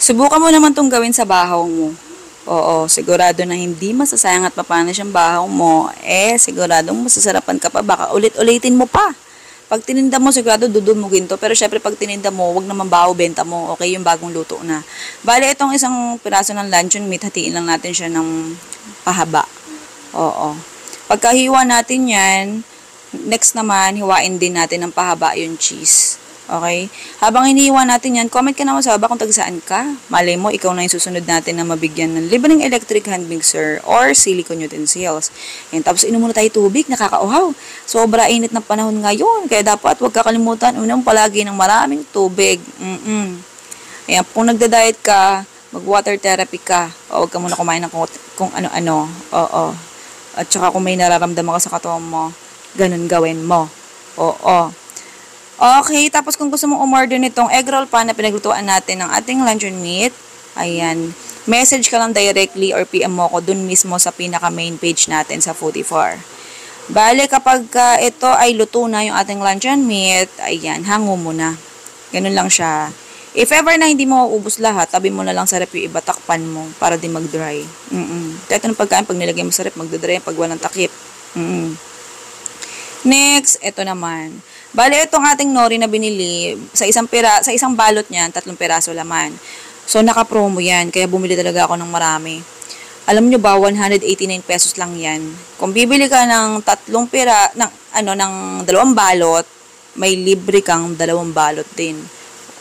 Subukan mo naman tong gawin sa bahaw mo. Oo, sigurado na hindi masasayang at mapanis yung bahaw mo, siguradong masasarapan ka pa, baka ulit-ulitin mo pa. Pag tininda mo, sigurado dudumugin to. Pero syempre, pag tininda mo, wag naman bahaw, benta mo. Okay, yung bagong luto na. Bale, itong isang piraso ng luncheon meat, hatiin lang natin siya ng pahaba. Oo. Pagkahiwa natin yan, next naman, hiwain din natin ng pahaba yung cheese. Okay? Habang iniiwan natin yan, comment ka naman sa baba kung tagsaan ka. Malay mo, ikaw na yung susunod natin na mabigyan ng libreng electric hand mixer or silicone utensils. And tapos inom muna tayo tubig, nakakauhaw. Sobra init ng panahon ngayon, kaya dapat huwag kakalimutan, unom palagi ng maraming tubig. Ayan, kung nagda-diet ka, mag-water therapy ka, o huwag ka muna kumain ng kung ano-ano. Oo. At saka kung may nararamdaman ka sa katawan mo, ganun gawin mo. Oo. Okay, tapos kung gusto mong umorder nitong egg roll pan na pinaglutuan natin ng ating luncheon meat, ayan, message ka lang directly or PM mo ko dun mismo sa pinaka main page natin sa Foodie4. Bale, kapag ito ay luto na yung ating luncheon meat, ayan, hango mo na. Ganun lang siya. If ever na hindi mo maubos lahat, tabi mo na lang sa rep yung iba, takpan mo para di mag-dry. Kahit anong pagkain, pag nilagay mo sa rep, mag-dry pag walang takip. Next, ito naman. Bale, itong ating nori na binili, sa isang balot niyan, 3 piraso laman. So, naka-promo yan, kaya bumili talaga ako ng marami. Alam nyo ba, 189 pesos lang yan. Kung bibili ka ng 2 balot, may libre kang 2 balot din.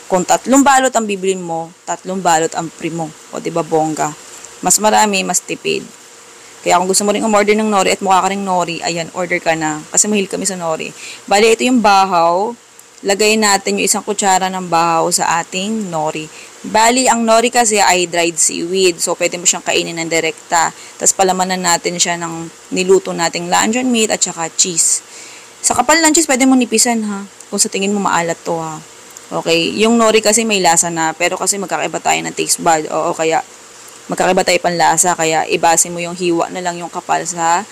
Kung 3 balot ang bibilin mo, 3 balot ang free mo. O, diba, bongga? Mas marami, mas tipid. Kaya kung gusto mo rin umorder ng nori at mukha ka ring nori, ayan, order ka na. Kasi mahilig kami sa nori. Bali, ito yung bahaw. Lagay natin yung 1 kutsara ng bahaw sa ating nori. Bali, ang nori kasi ay dried seaweed. So, pwede mo siyang kainin ng direkta. Tapos, palamanan natin siya ng niluto nating luncheon meat at saka cheese. Sa kapal ng cheese, pwede mo nipisan, ha? Kung sa tingin mo maalat to, ha? Okay. Yung nori kasi may lasa na. Pero kasi magkakaiba tayo ng taste bud. Oo, kaya magkakaiba tayo panlasa, kaya ibase mo yung hiwa na lang yung kapal sa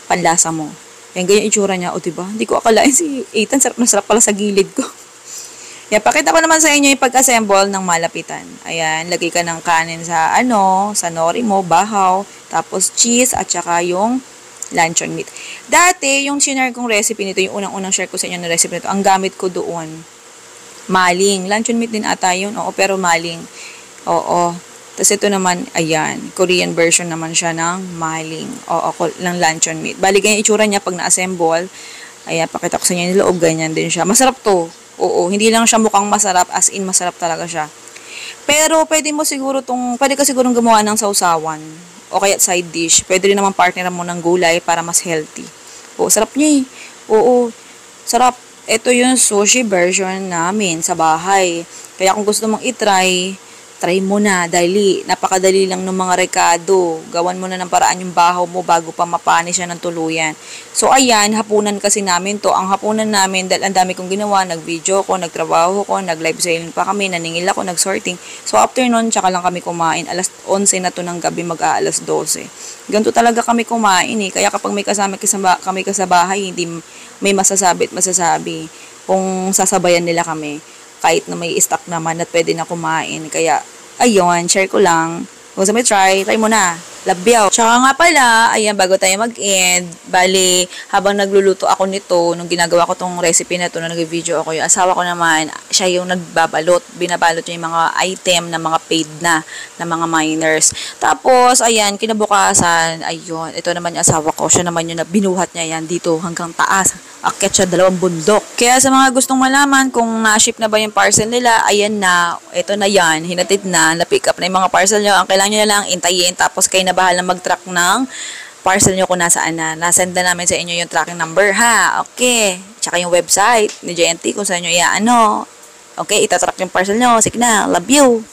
panlasa mo. Yan, ganyan itsura niya. O, diba? Hindi ko akalain si Ethan, sarap na sarap pala sa gilid ko. Yan, pakita ko naman sa inyo yung pag-assemble ng malapitan. Ayan, lagay ka ng kanin sa sa nori mo, bahaw, tapos cheese, at saka yung luncheon meat. Dati, yung sinare kong recipe nito, yung unang-unang share ko sa inyo na recipe nito, ang gamit ko doon, maling. Luncheon meat din ata yun, oo, pero maling. Oo. Tapos ito naman, ayan, Korean version naman siya ng maling. O ng luncheon meat. Bali, ganyan itsura niya pag na-assemble. Ayan, pakita ko sa inyo yung loob, ganyan din siya. Masarap to. Oo, hindi lang siya mukhang masarap, as in masarap talaga siya. Pero, pwede ka sigurong gumawa ng sausawan. O kaya side dish. Pwede rin naman partner mo ng gulay para mas healthy. Oo, sarap niya eh. Oo, sarap. Ito yung sushi version namin sa bahay. Kaya kung gusto mong try mo na, dahil napakadali lang ng mga rekado. Gawan mo na ng paraan yung bahaw mo bago pa mapanis siya ng tuluyan. So, ayan, hapunan kasi namin to. Ang hapunan namin, dahil ang dami kong ginawa, nag-video ko, nagtrabaho ko, nag-live selling pa kami, naningil ako, nag-sorting. So, after nun, tsaka lang kami kumain. Alas 11 na to ng gabi, mag-aalas 12. Ganito talaga kami kumain eh. Kaya kapag may kasama kami sa bahay, hindi may masasabi at masasabi kung sasabayan nila kami. Kahit na may stock naman at pwede na kumain. Kaya, ayun, share ko lang. Kung sa may try mo na. Labyaw. Tsaka nga pala, ayan, bago tayo mag-end, bali, habang nagluluto ako nito, nung ginagawa ko tong recipe na to, nung nag-video ako, yung asawa ko naman, siya yung nagbabalot. Binabalot niya yung mga item na mga paid na mga miners. Tapos, ayan, kinabukasan, ayun, ito naman yung asawa ko, siya naman yung binuhat niya yan dito hanggang taas. Akyat siya 2 bundok. Kaya sa mga gustong malaman kung na-ship na ba yung parcel nila, ayan na, ito na yan, hinatid na-pick up na yung mga parcel nyo. Ang kailangan nyo na lang intayin, tapos kayo na bahala mag-track ng parcel nyo kung nasaan na. Nasend na namin sa inyo yung tracking number, ha? Okay. Tsaka yung website ni JNT kung saan nyo Okay, itatrack yung parcel nyo. Sige na, love you!